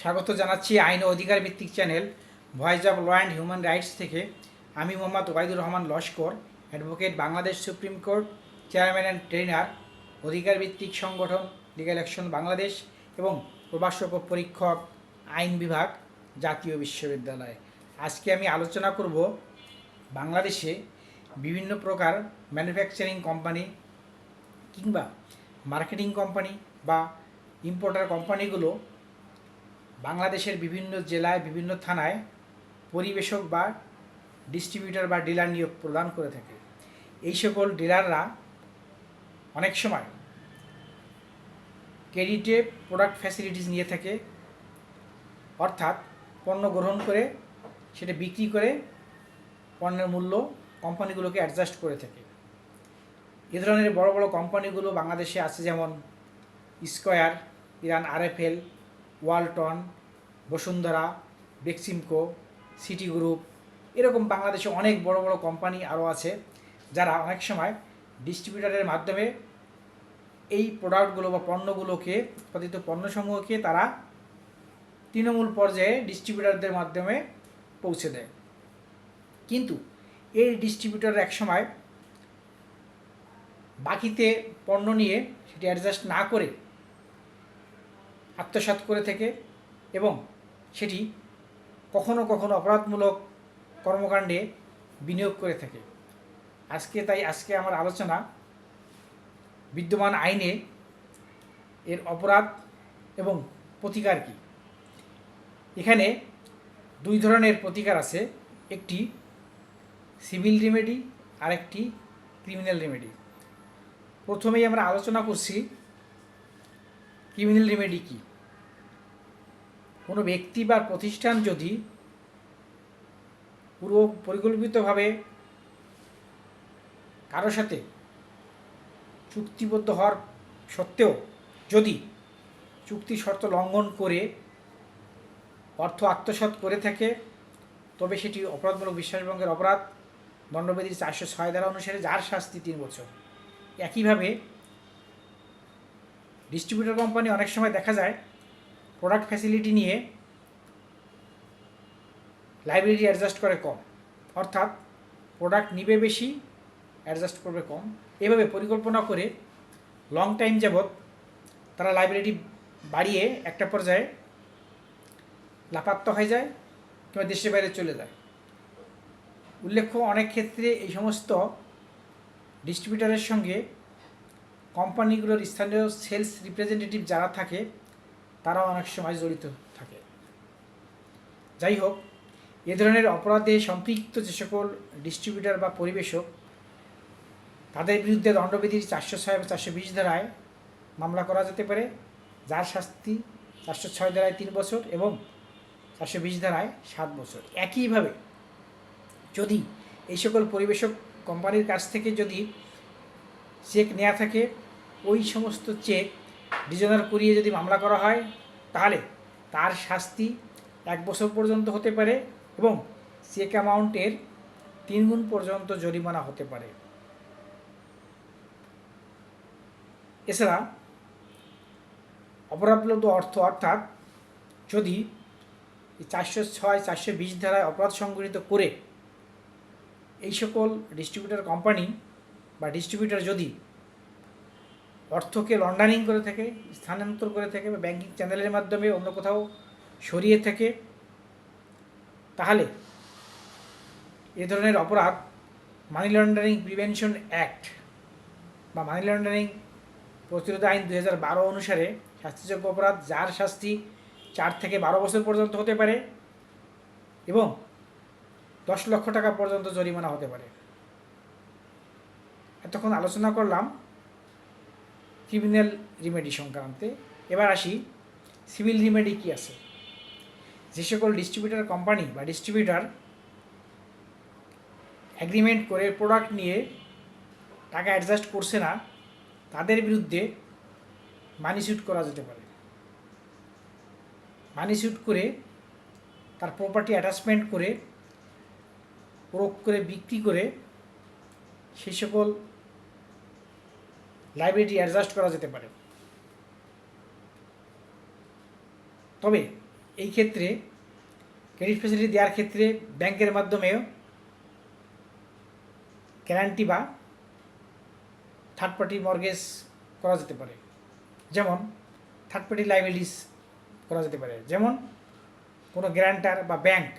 স্বাগত জানাচ্ছি আইন ও অধিকার ভিত্তিক channel voice of law and human rights থেকে। আমি Mohammad Obaidur Rahman Laskar, advocate, Bangladesh supreme court, chairman and trainer, অধিকার ভিত্তিক সংগঠন লিগ্যাল অ্যাকশন বাংলাদেশ এবং প্রভাষক ও পরীক্ষক, আইন বিভাগ, জাতীয় বিশ্ববিদ্যালয়। আজকে আমি আলোচনা করব বাংলাদেশে বিভিন্ন প্রকার ম্যানুফ্যাকচারিং কোম্পানি কিংবা মার্কেটিং কোম্পানি বা ইম্পোর্টার কোম্পানিগুলো বাংলাদেশের বিভিন্ন জেলায় বিভিন্ন থানায় পরিবেশক বা ডিস্ট্রিবিউটর বা ডিলার নিয়োগ প্রদান করে থাকে। এই সকল ডিলাররা অনেক সময় ক্রেডিটে প্রোডাক্ট ফ্যাসিলিটিস নিয়ে থাকে, অর্থাৎ পণ্য গ্রহণ করে সেটা বিক্রি করে পণ্যের মূল্য কোম্পানিগুলোকে অ্যাডজাস্ট করে থাকে। এ ধরনের বড় বড় কোম্পানিগুলো বাংলাদেশে আছে, যেমন square, Iran RFL, Walton, Bashundhara, Beximco, city group, এরকম বাংলাদেশে অনেক বড় বড় কোম্পানি আরও আছে, যারা অনেক সময় ডিস্ট্রিবিউটারের মাধ্যমে এই প্রোডাক্টগুলো বা পণ্যগুলোকে, উৎপাদিত পণ্যসমূহকে তারা তৃণমূল পর্যায়ে ডিস্ট্রিবিউটারদের মাধ্যমে পৌঁছে দেয়। কিন্তু এই ডিস্ট্রিবিউটার এক সময় বাকিতে পণ্য নিয়ে সেটি অ্যাডজাস্ট না করে আত্মসাৎ করে থাকে এবং সেটি কখনো কখনো অপরাধমূলক কর্মকাণ্ডে বিনিয়োগ করে থাকে। আজকে আমার আলোচনা বিদ্যমান আইনে এর অপরাধ এবং প্রতিকার কী। এখানে দুই ধরনের প্রতিকার আছে, একটি সিভিল রেমেডি আর একটি ক্রিমিনাল রেমেডি। প্রথমেই আমরা আলোচনা করছি ক্রিমিনাল রেমেডি কী। কোনো ব্যক্তি বা প্রতিষ্ঠান যদি পূর্ব পরিকল্পিতভাবে কারোর সাথে চুক্তিবদ্ধ হওয়ার সত্ত্বেও যদি চুক্তি শর্ত লঙ্ঘন করে অর্থ আত্মসাৎ করে থাকে, তবে সেটি অপরাধমূলক বিশ্বাসভঙ্গের অপরাধ, দণ্ডবিধির 406 ধারা অনুসারে, যার শাস্তি 3 বছর। একইভাবে ডিস্ট্রিবিউটর কোম্পানি অনেক সময় দেখা যায় প্রোডাক্ট ফ্যাসিলিটি নিয়ে লাইবিলিটি অ্যাডজাস্ট করে কম, অর্থাৎ প্রোডাক্ট নিবে বেশি, অ্যাডজাস্ট করবে কম। এভাবে পরিকল্পনা করে লং টাইম যাবৎ তারা লাইবিলিটি বাড়িয়ে একটা পর্যায়ে লাপাত্তা হয়ে যায় কিংবা দেশের বাইরে চলে যায়। উল্লেখ্য, অনেক ক্ষেত্রে এই সমস্ত ডিস্ট্রিবিউটারের সঙ্গে কোম্পানিগুলোর স্থানীয় সেলস রিপ্রেজেন্টেটিভ যারা থাকে তারাও অনেক সময় জড়িত থাকে। যাই হোক, এ ধরনের অপরাধে সম্পৃক্ত যে সকল ডিস্ট্রিবিউটার বা পরিবেশক, তাদের বিরুদ্ধে দণ্ডবিধির 406 বা 420 ধারায় মামলা করা যেতে পারে, যার শাস্তি 406 ধারায় 3 বছর এবং 420 ধারায় 7 বছর। একইভাবে যদি এই সকল পরিবেশক কোম্পানির কাছ থেকে যদি চেক নেওয়া থাকে, ওই সমস্ত চেক ডিজনার করিয়ে যদি মামলা করা হয়, তাহলে তার শাস্তি 1 বছর পর্যন্ত হতে পারে এবং চেক অ্যামাউন্টের 3 গুণ পর্যন্ত জরিমানা হতে পারে। এছাড়া অপরাধপ্রদ অর্থ, অর্থাৎ যদি 406, 420 ধারায় অপরাধ সংগঠিত করে এই সকল ডিস্ট্রিবিউটর কোম্পানি বা ডিস্ট্রিবিউটর যদি অর্থকে লন্ডারিং করে থাকে, স্থানান্তর করে থাকে বা ব্যাংকিং চ্যানেলের মাধ্যমে অন্য কোথাও সরিয়ে থাকে, তাহলে এ ধরনের অপরাধ মানি লন্ডারিং প্রিভেনশন অ্যাক্ট বা মানি লন্ডারিং প্রতিরোধ আইন 2012 অনুসারে শাস্তিযোগ্য অপরাধ, যার শাস্তি 4 থেকে 12 বছর পর্যন্ত হতে পারে এবং 10 লক্ষ টাকা পর্যন্ত জরিমানা হতে পারে। এতক্ষণ আলোচনা করলাম ক্রিমিনাল রিমেডি সংক্রান্তে। এবার আসি সিভিল রিমেডি কী আছে। যে সকল ডিস্ট্রিবিউটার কোম্পানি বা ডিস্ট্রিবিউটার অ্যাগ্রিমেন্ট করে প্রোডাক্ট নিয়ে টাকা অ্যাডজাস্ট করছে না, তাদের বিরুদ্ধে মানি স্যুট করা যেতে পারে। মানি স্যুট করে তার প্রপার্টি অ্যাটাচমেন্ট করে প্রয়োগ করে বিক্রি করে সেই সকল লাইবিলিটি অ্যাডজাস্ট করা যেতে পারে। তবে এই ক্ষেত্রে ক্রেডিট ফ্যাসিলিটি দেওয়ার ক্ষেত্রে ব্যাংকের মাধ্যমেও গ্যারান্টি বা থার্ড পার্টি মর্গেজ করা যেতে পারে, যেমন থার্ড পার্টি লাইবিলিটিস করা যেতে পারে। যেমন কোনো গ্যারান্টার বা ব্যাংক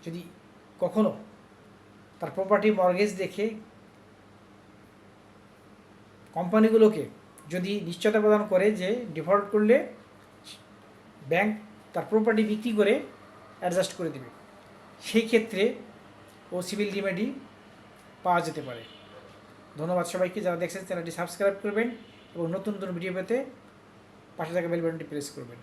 যদি কখনো তার প্রপার্টি মর্গেজ দেখে কোম্পানিগুলোকে যদি নিশ্চয়তা প্রদান করে যে ডিফল্ট করলে ব্যাংক তার প্রপার্টি বিক্রি করে অ্যাডজাস্ট করে দেবে, সেই ক্ষেত্রে ও সিভিল রিমেডি পাওয়া যেতে পারে। ধন্যবাদ সবাইকে, যারা দেখছেন চ্যানেলটি সাবস্ক্রাইব করবেন এবং নতুন নতুন ভিডিও পেতে পাশে থাকা বেল বাটনটি প্রেস করবেন।